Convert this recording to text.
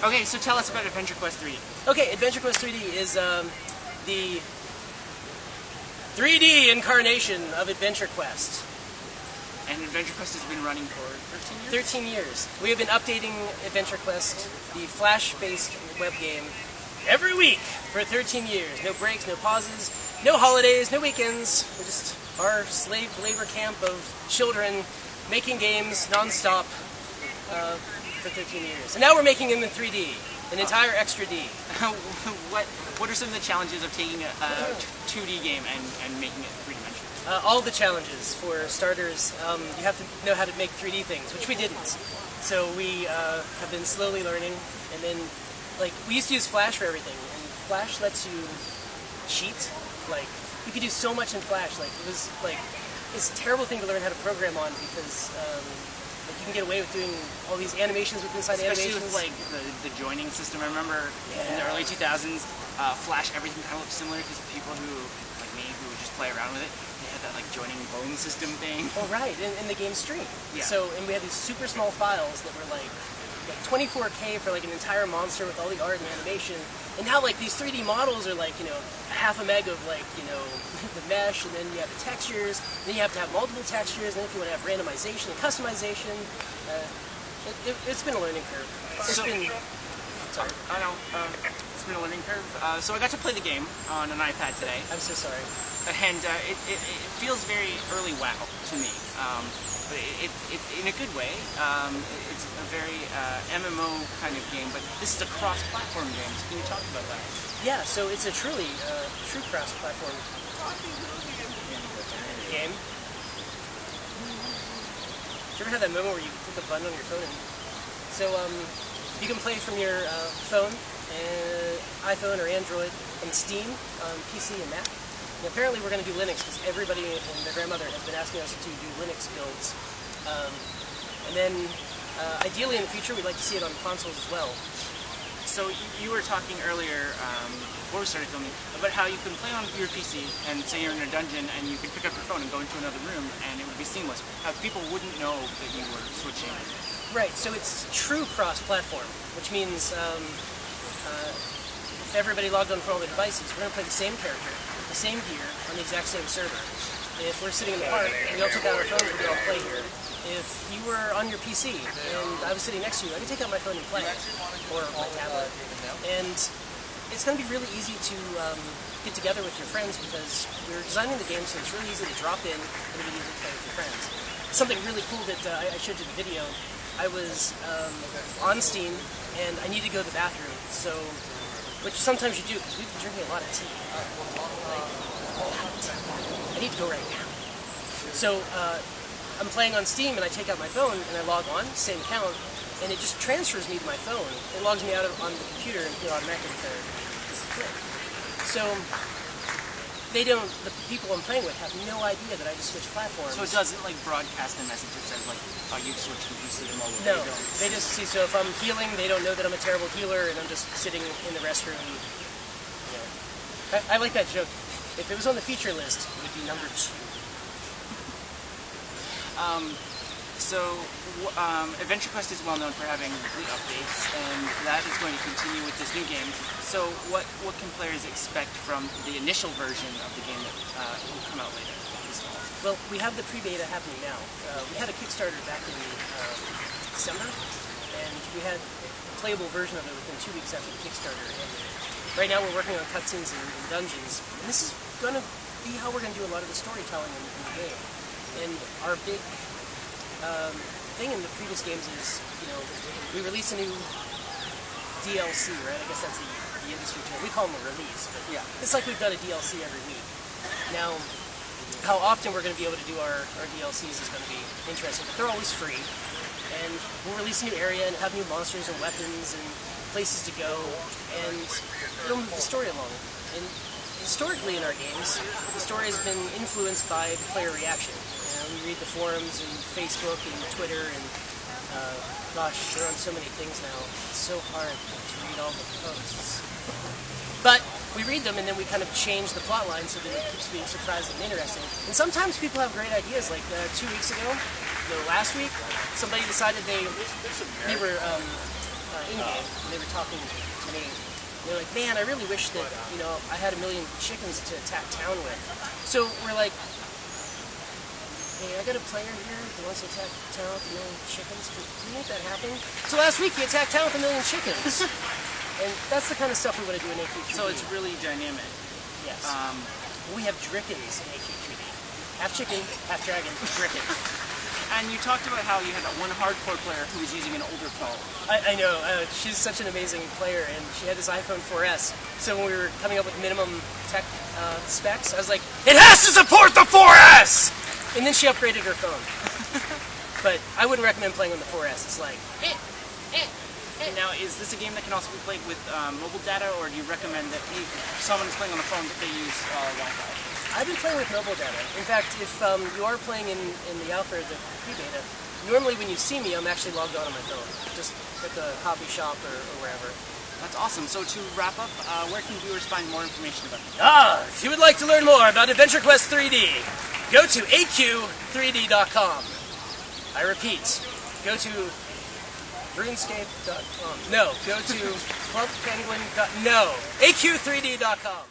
Okay, so tell us about Adventure Quest 3D. Okay, Adventure Quest 3D is the 3D incarnation of Adventure Quest. And Adventure Quest has been running for 13 years? 13 years. We have been updating Adventure Quest, the Flash-based web game, every week for 13 years. No breaks, no pauses, no holidays, no weekends. We're just our slave labor camp of children making games non-stop for 13 years. And now we're making them in 3D, an entire extra D. What are some of the challenges of taking a 2D game and making it three-dimensional? All the challenges. For starters, you have to know how to make 3D things, which we didn't. So we have been slowly learning, and then, like, we used to use Flash for everything, and Flash lets you cheat. Like, you could do so much in Flash. Like, it was, like, it's a terrible thing to learn how to program on, because like, you can get away with doing all these animations inside Especially animations. with, like, the joining system. I remember in the early 2000s, Flash, everything kind of looked similar, because people who, like me, who would just play around with it, they had that, like, joining bone system thing. Oh, right, in the game stream. Yeah. So, and we had these super small files that were like 24K for like an entire monster with all the art and animation. And now, like, these 3D models are like, you know, half a meg of, like, you know, the mesh, and then you have the textures, and then you have to have multiple textures, and then if you want to have randomization and customization, it's been a learning curve. Sorry. I know. It's been a learning curve. So I got to play the game on an iPad today. I'm so sorry. And it feels very early WoW to me. But it in a good way. It's a very MMO kind of game, but this is a cross-platform game. So can you talk about that? Yeah, so it's a true cross-platform game. Did you ever have that moment where you click a button on your phone? So you can play from your phone, iPhone or Android, and Steam on PC and Mac. And apparently we're going to do Linux, because everybody and their grandmother has been asking us to do Linux builds. And then, ideally in the future, we'd like to see it on consoles as well. So you were talking earlier, before we started filming, about how you can play on your PC, and say you're in a dungeon, and you could pick up your phone and go into another room, and it would be seamless. How people wouldn't know that you were switching. Right, so it's true cross-platform, which means if everybody logged on for all their devices, we're going to play the same character, the same gear, on the exact same server. If we're sitting in the park, we all took out our phones, we could all play here. If you were on your PC, and I was sitting next to you, I could take out my phone and play, or my tablet. And it's going to be really easy to get together with your friends, because we're designing the game so it's really easy to drop in, and it'll be easy to play with your friends. Something really cool that I showed you in the video, I was on Steam, and I needed to go to the bathroom, so, which sometimes you do, because we've been drinking a lot of tea. I need to go right now. So, I'm playing on Steam, and I take out my phone, and I log on, same account, and it just transfers me to my phone. It logs me out on the computer, and automatically disappear. So, the people I'm playing with have no idea that I just switched platforms. So it doesn't, like, broadcast a message that says, like, oh, you've switched from PC to mobile. No, they just see, so if I'm healing, they don't know that I'm a terrible healer, and I'm just sitting in the restroom. You know. I like that joke. If it was on the feature list, it would be number 2. Adventure Quest is well known for having weekly updates, and that is going to continue with this new game. So what can players expect from the initial version of the game that will come out later this fall? Well, we have the pre-beta happening now. We had a Kickstarter back in December, and we had a playable version of it within 2 weeks after the Kickstarter ended. Right now we're working on cutscenes and dungeons, and this is going to be how we're going to do a lot of the storytelling in the game. And our big thing in the previous games is, you know, we release a new DLC, right? I guess that's the industry term. We call them a release, but yeah, it's like we've done a DLC every week. Now, how often we're going to be able to do our DLCs is going to be interesting, but they're always free. And we'll release a new area and have new monsters and weapons and places to go, and it'll move the story along. And historically in our games, the story has been influenced by the player reaction. We read the forums and Facebook and Twitter, and gosh, they're on so many things now. It's so hard to read all the posts. But we read them, and then we kind of change the plot line so that it keeps being surprising and interesting. And sometimes people have great ideas. Like 2 weeks ago, no, last week, somebody decided they were chicken game, and they were talking to me. They're like, man, I really wish that, you know, I had 1 million chickens to attack town with. So we're like, hey, I got a player here that wants to attack town with 1 million chickens. Can you make that happen? So last week he attacked town with 1 million chickens. And that's the kind of stuff we want to do in AQ3D. So it's really dynamic. Yes. We have Drickens in AQ3D. Half chicken, half dragon, Dricken. And you talked about how you had that one hardcore player who was using an older phone. I know. She's such an amazing player, and she had this iPhone 4S. So when we were coming up with minimum tech specs, I was like, it has to support the 4S! And then she upgraded her phone. But I wouldn't recommend playing on the 4S. It's like, Now, is this a game that can also be played with mobile data, or do you recommend that if someone is playing on the phone that they use Wi-Fi? I've been playing with mobile data. In fact, if you are playing in the alpha or the pre-beta, normally when you see me, I'm actually logged on my phone, just at the coffee shop or wherever. That's awesome. So to wrap up, where can viewers find more information about this? If you would like to learn more about Adventure Quest 3D, go to aq3d.com. I repeat, go to RuneScape.com. No, go to clubpenguin.no, aq3d.com.